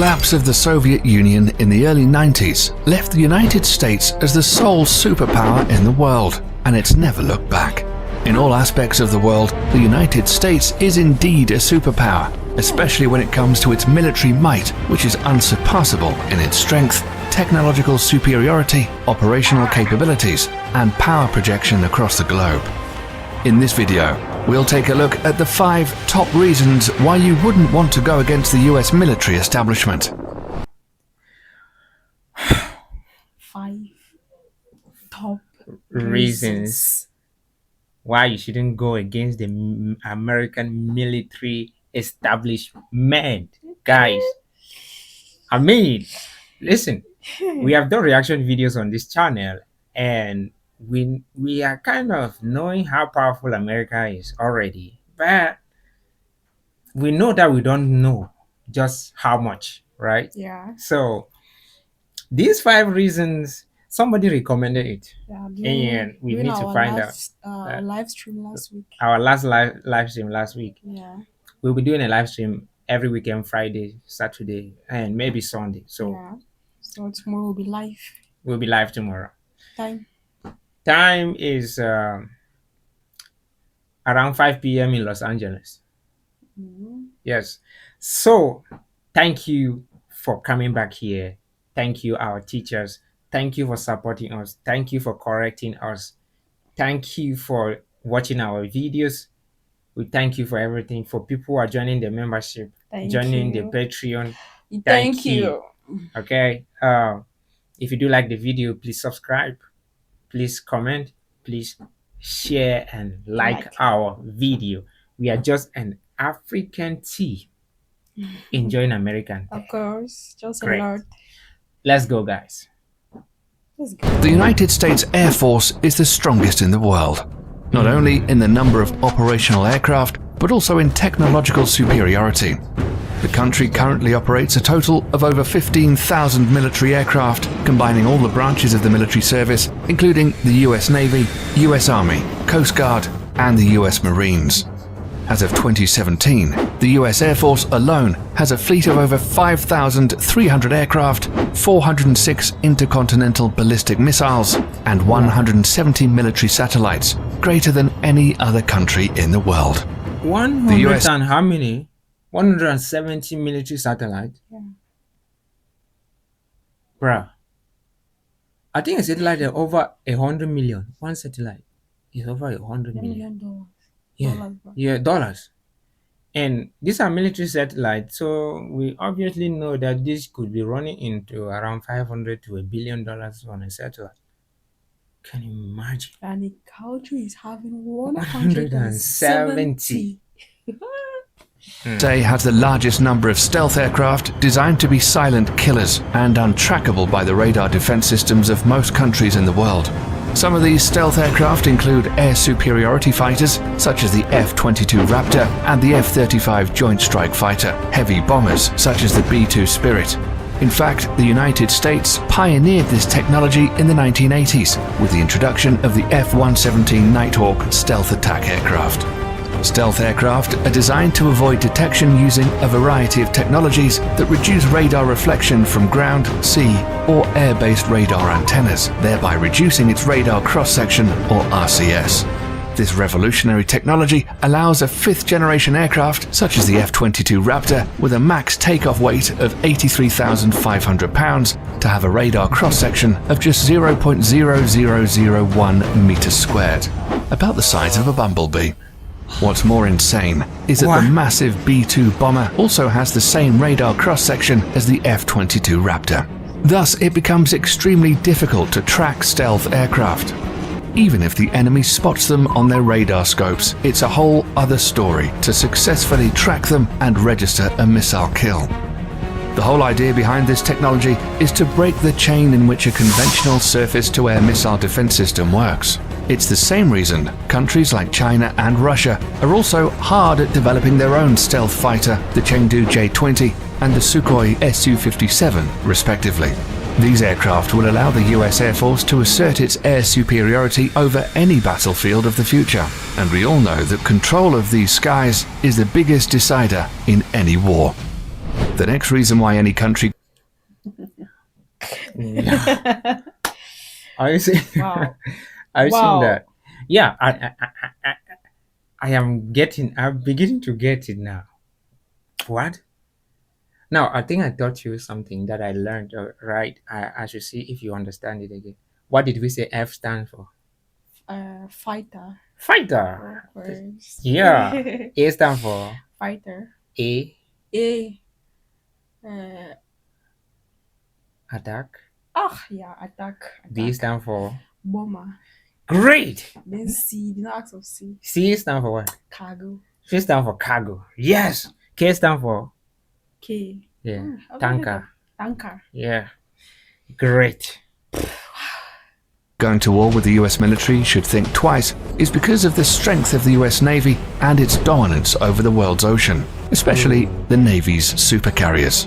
Collapse of the Soviet Union in the early 90s left the United States as the sole superpower in the world, and it's never looked back. In all aspects of the world, the United States is indeed a superpower, especially when it comes to its military might, which is unsurpassable in its strength, technological superiority, operational capabilities, and power projection across the globe. In this video, we'll take a look at the 5 top reasons why you wouldn't want to go against the US military establishment. 5 top reasons why you shouldn't go against the American military establishment. Guys, I mean, listen, we have done reaction videos on this channel, and we are kind of knowing how powerful America is already, but we know that we don't know just how much, right? Yeah. So these 5 reasons, somebody recommended it, and we need to find out. Live stream last week. Our last live stream last week. Yeah. We'll be doing a live stream every weekend, Friday, Saturday, and maybe Sunday. So yeah. So tomorrow will be live. We'll be live tomorrow. Time is around 5 p.m. in Los Angeles. Yes. So thank you for coming back here. Thank you, our teachers. Thank you for supporting us. Thank you for correcting us. Thank you for watching our videos. We thank you for everything. For people who are joining the membership, joining the Patreon. Thank you. Okay. If you do like the video, please subscribe. Please comment. Please share and like our video. We are just an African tea enjoying American tea. Of course. Just Great. a lot. Let's go, guys. Let's go. The United States Air Force is the strongest in the world, not only in the number of operational aircraft, but also in technological superiority. The country currently operates a total of over 15,000 military aircraft, combining all the branches of the military service, including the US Navy, US Army, Coast Guard, and the US Marines. As of 2017, the US Air Force alone has a fleet of over 5,300 aircraft, 406 intercontinental ballistic missiles, and 170 military satellites, greater than any other country in the world. 100 and how many? 170 military satellites? Yeah. Bruh. I think a satellite is over 100 million. One satellite is over 100 million. Yeah, dollars. And these are military satellites, so we obviously know that this could be running into around $500 to $1 billion on a satellite. Can you imagine? And the country is having 170. USA has the largest number of stealth aircraft designed to be silent killers and untrackable by the radar defense systems of most countries in the world. Some of these stealth aircraft include air superiority fighters, such as the F-22 Raptor and the F-35 Joint Strike Fighter, heavy bombers, such as the B-2 Spirit. In fact, the United States pioneered this technology in the 1980s with the introduction of the F-117 Nighthawk stealth attack aircraft. Stealth aircraft are designed to avoid detection using a variety of technologies that reduce radar reflection from ground, sea, or air-based radar antennas, thereby reducing its radar cross-section, or RCS. This revolutionary technology allows a 5th-generation aircraft, such as the F-22 Raptor, with a max takeoff weight of 83,500 pounds, to have a radar cross-section of just 0.0001 meters squared, about the size of a bumblebee. What's more insane is that the massive B-2 bomber also has the same radar cross-section as the F-22 Raptor. Thus, it becomes extremely difficult to track stealth aircraft. Even if the enemy spots them on their radar scopes, it's a whole other story to successfully track them and register a missile kill. The whole idea behind this technology is to break the chain in which a conventional surface-to-air missile defense system works. It's the same reason countries like China and Russia are also hard at developing their own stealth fighter, the Chengdu J-20 and the Sukhoi Su-57, respectively. These aircraft will allow the US Air Force to assert its air superiority over any battlefield of the future, and we all know that control of these skies is the biggest decider in any war. The next reason why any country Are you seeing? Wow. Are you seeing Wow. that? Yeah, I'm beginning to get it now. What? Now, I think I taught you something that I learned, right? I should see if you understand it again. What did we say F stand for? Fighter. Fighter. Of course. Yeah. A stand for Fighter. A, A. attack. Yeah, attack. B stand for Bomber. great. Then C. The ask of C. C stand for what? Cargo. C stand for cargo. Yes. K stand for K. yeah, I've heard tanker. of Tanker. Yeah. Great. going to war with the US military should think twice is because of the strength of the US Navy and its dominance over the world's ocean, especially the Navy's supercarriers.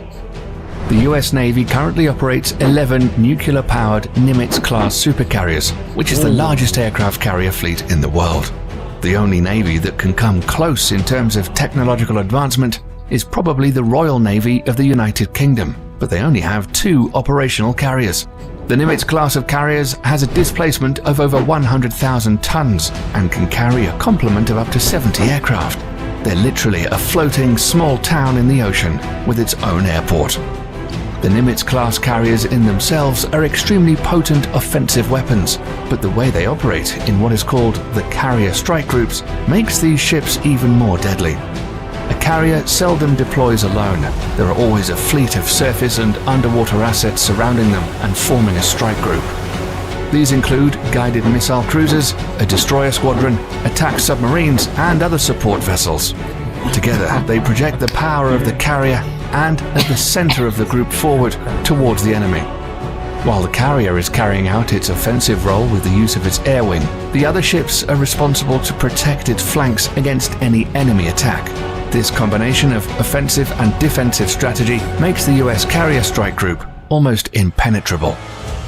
The US Navy currently operates 11 nuclear-powered Nimitz-class supercarriers, which is the largest aircraft carrier fleet in the world. The only navy that can come close in terms of technological advancement is probably the Royal Navy of the United Kingdom, but they only have 2 operational carriers. The Nimitz class of carriers has a displacement of over 100,000 tons and can carry a complement of up to 70 aircraft. They're literally a floating small town in the ocean with its own airport. The Nimitz-class carriers in themselves are extremely potent offensive weapons, but the way they operate in what is called the carrier strike groups makes these ships even more deadly. A carrier seldom deploys alone. There are always a fleet of surface and underwater assets surrounding them and forming a strike group. These include guided missile cruisers, a destroyer squadron, attack submarines, and other support vessels. Together, they project the power of the carrier and at the center of the group forward towards the enemy. While the carrier is carrying out its offensive role with the use of its air wing, the other ships are responsible to protect its flanks against any enemy attack. This combination of offensive and defensive strategy makes the US carrier strike group almost impenetrable.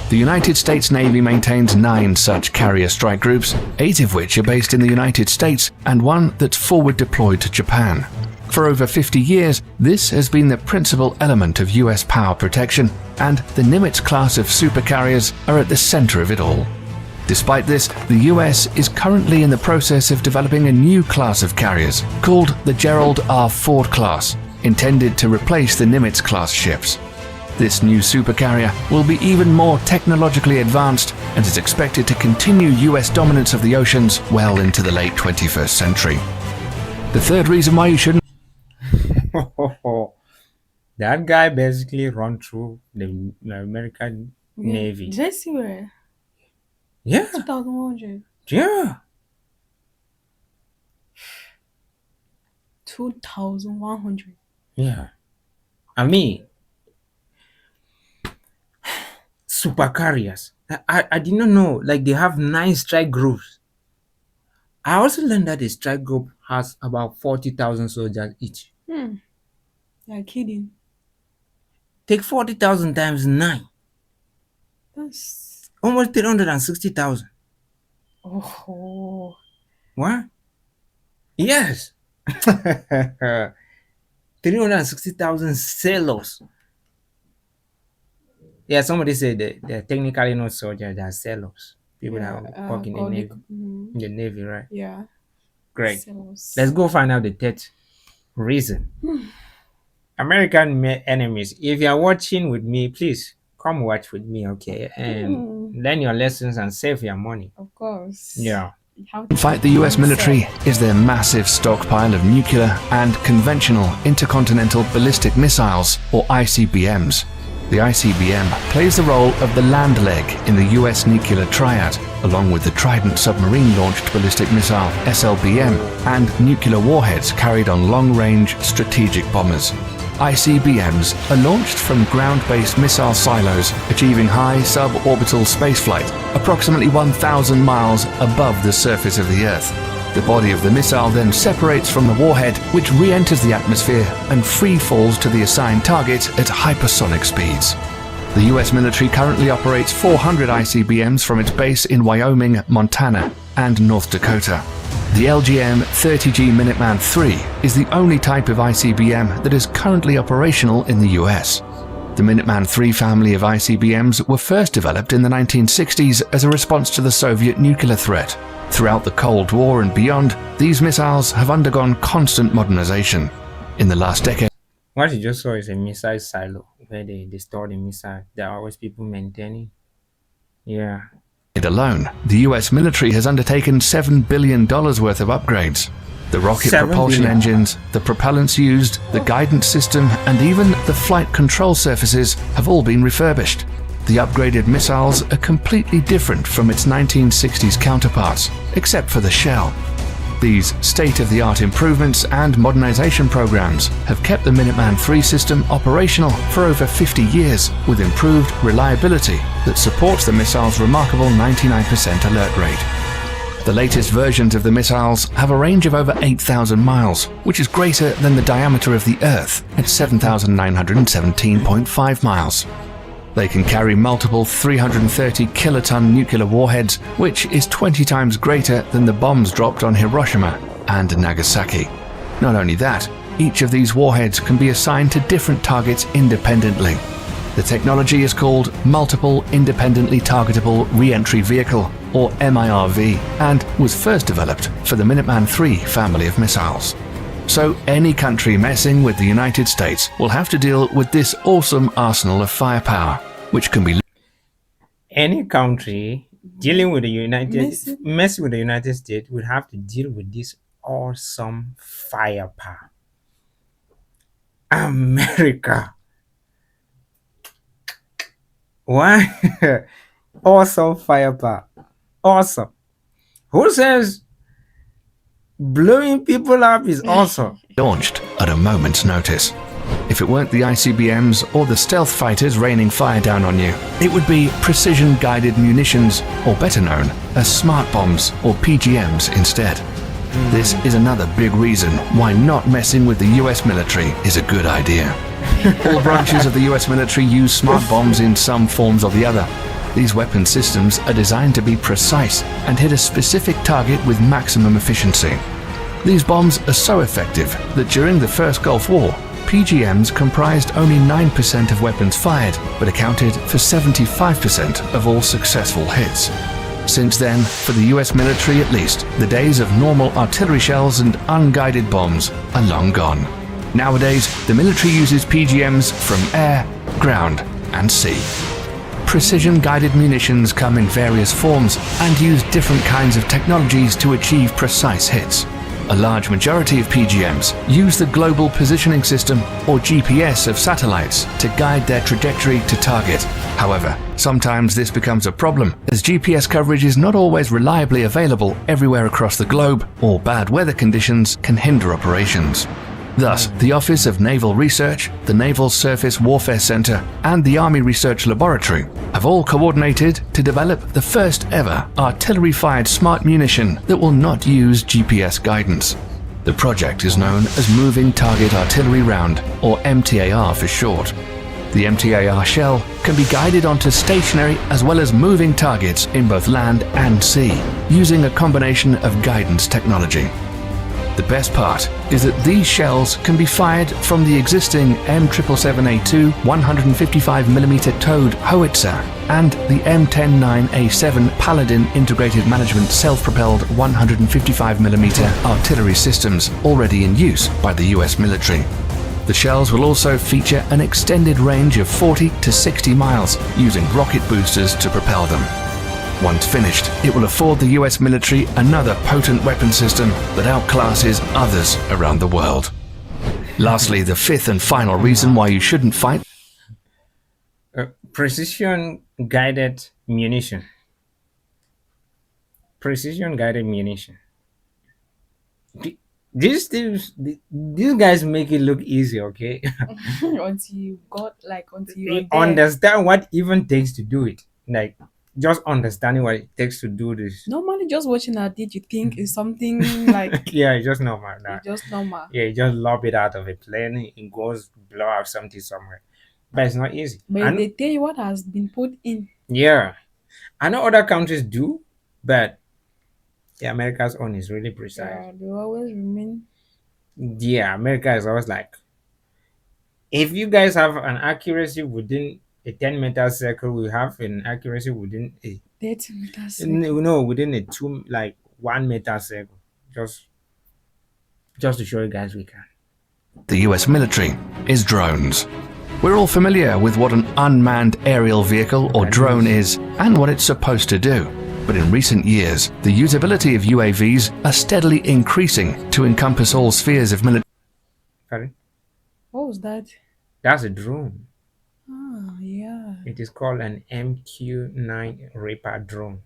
The United States Navy maintains 9 such carrier strike groups, 8 of which are based in the United States and 1 that's forward deployed to Japan. For over 50 years, this has been the principal element of US power protection, and the Nimitz class of supercarriers are at the center of it all. Despite this, the US is currently in the process of developing a new class of carriers called the Gerald R. Ford class, intended to replace the Nimitz class ships. This new supercarrier will be even more technologically advanced and is expected to continue US dominance of the oceans well into the late 21st century. The third reason why you shouldn't That guy basically run through the American Navy. Did I see where? Yeah, 2,100. yeah. 2,100. Yeah. I mean, super carriers. I did not know, like, they have 9 strike groups. I also learned that the strike group has about 40,000 soldiers each. You're kidding. Take 40,000 times 9. That's... Almost 360,000. Oh. What? Yes. 360,000 sailors. Yeah, somebody said that they're technically not soldiers, they're sailors. People that work in the Navy. In the Navy, right? Yeah. Great. Cells. Let's go find out the 3rd reason. American enemies, if you are watching with me, please come watch with me, okay? And learn your lessons and save your money. Of course. Yeah. fight the US military is their massive stockpile of nuclear and conventional intercontinental ballistic missiles, or ICBMs. The ICBM plays the role of the land leg in the US nuclear triad, along with the Trident submarine-launched ballistic missile SLBM and nuclear warheads carried on long-range strategic bombers. ICBMs are launched from ground-based missile silos, achieving high suborbital spaceflight, approximately 1,000 miles above the surface of the Earth. The body of the missile then separates from the warhead, which re-enters the atmosphere and free falls to the assigned target at hypersonic speeds. The US military currently operates 400 ICBMs from its base in Wyoming, Montana, and North Dakota. The LGM-30G Minuteman III is the only type of ICBM that is currently operational in the US. The Minuteman III family of ICBMs were first developed in the 1960s as a response to the Soviet nuclear threat. Throughout the Cold War and beyond, these missiles have undergone constant modernization. In the last decade What you just saw is a missile silo where they store the missile. There are always people maintaining. Yeah. alone, the US military has undertaken $7 billion worth of upgrades. The rocket 7 propulsion billion. engines, the propellants used, the guidance system, and even the flight control surfaces have all been refurbished. The upgraded missiles are completely different from its 1960s counterparts, except for the shell. These state-of-the-art improvements and modernization programs have kept the Minuteman III system operational for over 50 years with improved reliability that supports the missile's remarkable 99% alert rate. The latest versions of the missiles have a range of over 8,000 miles, which is greater than the diameter of the Earth at 7,917.5 miles. They can carry multiple 330 kiloton nuclear warheads, which is 20 times greater than the bombs dropped on Hiroshima and Nagasaki. Not only that, each of these warheads can be assigned to different targets independently. The technology is called Multiple Independently Targetable Re-entry Vehicle, or MIRV, and was first developed for the Minuteman III family of missiles. So any country messing with the United States will have to deal with this awesome arsenal of firepower, which can be Any country dealing with the Messing. messing with the United States would have to deal with this awesome firepower. America. Why? Awesome firepower. Awesome. Who says blowing people up is awesome? launched at a moment's notice. If it weren't the ICBMs or the stealth fighters raining fire down on you, it would be precision-guided munitions, or better known as smart bombs or PGMs instead. This is another big reason why not messing with the US military is a good idea. All branches of the US military use smart bombs in some forms or the other. These weapon systems are designed to be precise and hit a specific target with maximum efficiency. These bombs are so effective that during the First Gulf War, PGMs comprised only 9% of weapons fired, but accounted for 75% of all successful hits. Since then, for the US military at least, the days of normal artillery shells and unguided bombs are long gone. Nowadays, the military uses PGMs from air, ground, and sea. Precision-guided munitions come in various forms and use different kinds of technologies to achieve precise hits. A large majority of PGMs use the Global Positioning System, or GPS, of satellites to guide their trajectory to target. However, sometimes this becomes a problem, as GPS coverage is not always reliably available everywhere across the globe, or bad weather conditions can hinder operations. Thus, the Office of Naval Research, the Naval Surface Warfare Center, and the Army Research Laboratory have all coordinated to develop the first ever artillery-fired smart munition that will not use GPS guidance. The project is known as Moving Target Artillery Round, or MTAR for short. The MTAR shell can be guided onto stationary as well as moving targets in both land and sea, using a combination of guidance technology. The best part is that these shells can be fired from the existing M777A2 155mm towed howitzer and the M109A7 Paladin integrated management self-propelled 155mm artillery systems already in use by the US military. The shells will also feature an extended range of 40 to 60 miles using rocket boosters to propel them. Once finished, it will afford the US military another potent weapon system that outclasses others around the world. Lastly, the fifth and final reason why you shouldn't fight Precision guided munition. Precision guided munition. These things, these guys make it look easy, okay? Until you got until you're You there. understand what even takes to do it. Like, just understanding what it takes to do this. Normally, just watching a did you think is something like Yeah, it's just normal. That. it's just normal. Yeah, you just lob it out of a plane, it goes blow up something somewhere. But it's not easy. But And they tell you what has been put in. yeah, I know other countries do, but Yeah, America's own is really precise. Yeah, they always remain. Yeah, America is always like, if you guys have an accuracy within a 10-meter circle, we have an accuracy within a 30 meters. no, within a 1 meter circle. Just to show you guys we can. The US military is drones. We're all familiar with what an unmanned aerial vehicle or drone is and what it's supposed to do. But in recent years, the usability of UAVs are steadily increasing to encompass all spheres of military. Pardon? What was that? That's a drone. Ah, yeah. It is called an MQ-9 Reaper drone.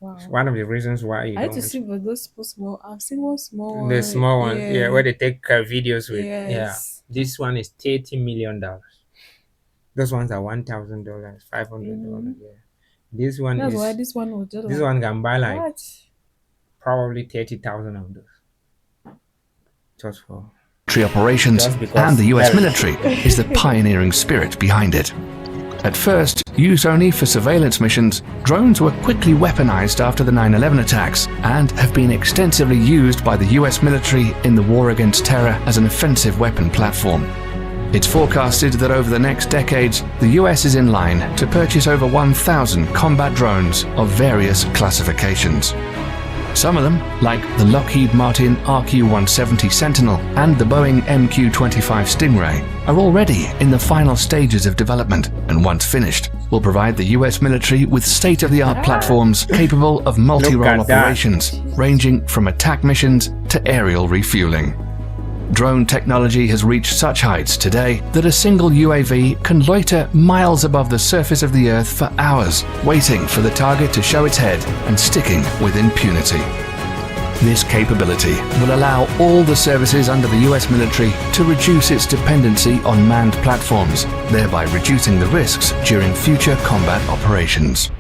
Wow. It's one of the reasons why you I had don't to see but those small. I've seen one small one. the small one, yeah, where they take videos with. Yes. Yeah, this one is $30 million. Those ones are $1,000, $500. Yeah, this one That's is. why this one was just This like, one can buy like what? probably 30,000 of those. Just for operations, Just because and the US very- military is the pioneering spirit behind it. At first, used only for surveillance missions, drones were quickly weaponized after the 9/11 attacks and have been extensively used by the US military in the war against terror as an offensive weapon platform. It's forecasted that over the next decades, the US is in line to purchase over 1,000 combat drones of various classifications. Some of them, like the Lockheed Martin RQ-170 Sentinel and the Boeing MQ-25 Stingray, are already in the final stages of development, and once finished, will provide the US military with state-of-the-art platforms capable of multi-role Look at that. operations, ranging from attack missions to aerial refueling. Drone technology has reached such heights today that a single UAV can loiter miles above the surface of the Earth for hours, waiting for the target to show its head and sticking with impunity. This capability will allow all the services under the US military to reduce its dependency on manned platforms, thereby reducing the risks during future combat operations.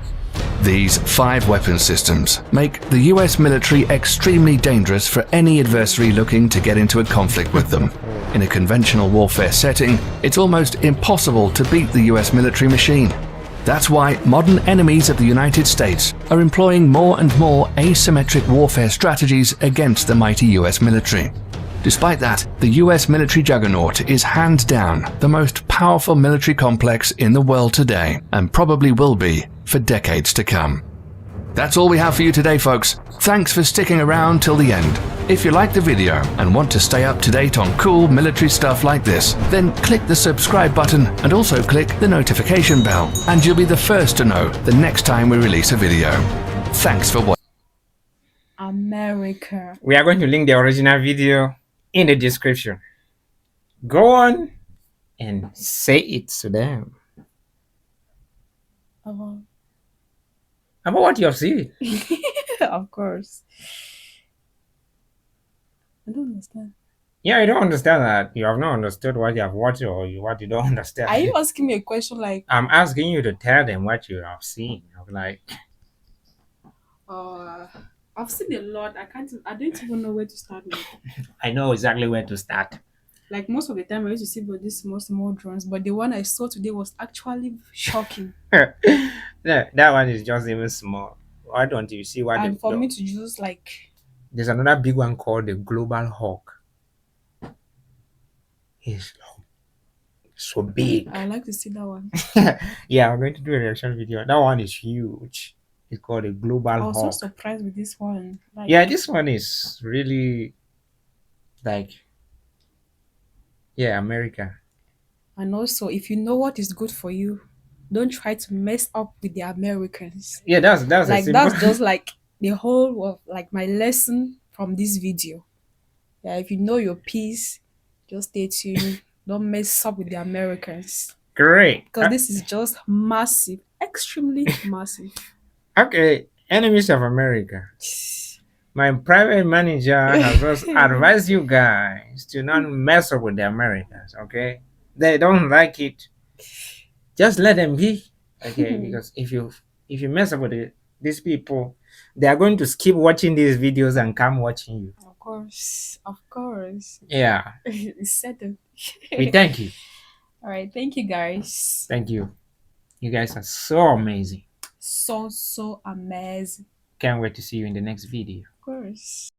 These 5 weapon systems make the US military extremely dangerous for any adversary looking to get into a conflict with them. In a conventional warfare setting, it's almost impossible to beat the US military machine. That's why modern enemies of the United States are employing more and more asymmetric warfare strategies against the mighty US military. Despite that, the US military juggernaut is hands down the most powerful military complex in the world today, and probably will be for decades to come. That's all we have for you today, folks. Thanks for sticking around till the end. If you like the video and want to stay up to date on cool military stuff like this, then click the subscribe button and also click the notification bell, and you'll be the first to know the next time we release a video. Thanks for watching. America. We are going to link the original video in the description. Go on and say it to them Oh, about what you have seen. of course. I don't understand. Yeah, you don't understand that. You have not understood what you have watched or what you don't understand. Are you asking me a question like, I'm asking you to tell them what you have seen. I'm like, I've seen a lot. I don't even know where to start with. I know exactly where to start. Like most of the time I used to see about these small drones, but the one I saw today was actually shocking. that one is just even small. Why don't you see what? And for me to use like, there's another big one called the Global Hawk. It's so big. I like to see that one. Yeah, I'm going to do a reaction video. That one is huge. It's called a Global I was so Hawk. surprised with this one. Like, Yeah, this one is really like, yeah, America. and also, if you know what is good for you, don't try to mess up with the Americans. Yeah, that's Like a simple. that's just like the whole of like my lesson from this video. Yeah, if you know your piece, just stay tuned. Don't mess up with the Americans Great. because this is just massive, extremely massive. Okay, enemies of America. My private manager has just advised you guys to not mess up with the Americans, okay? They don't like it. Just let them be, okay? Because if you mess up with these people, they are going to skip watching these videos and come watching you. Of course. Yeah. It's settled. We thank you. All right, thank you guys. Thank you. You guys are so amazing. So amazing. Can't wait to see you in the next video. Of course.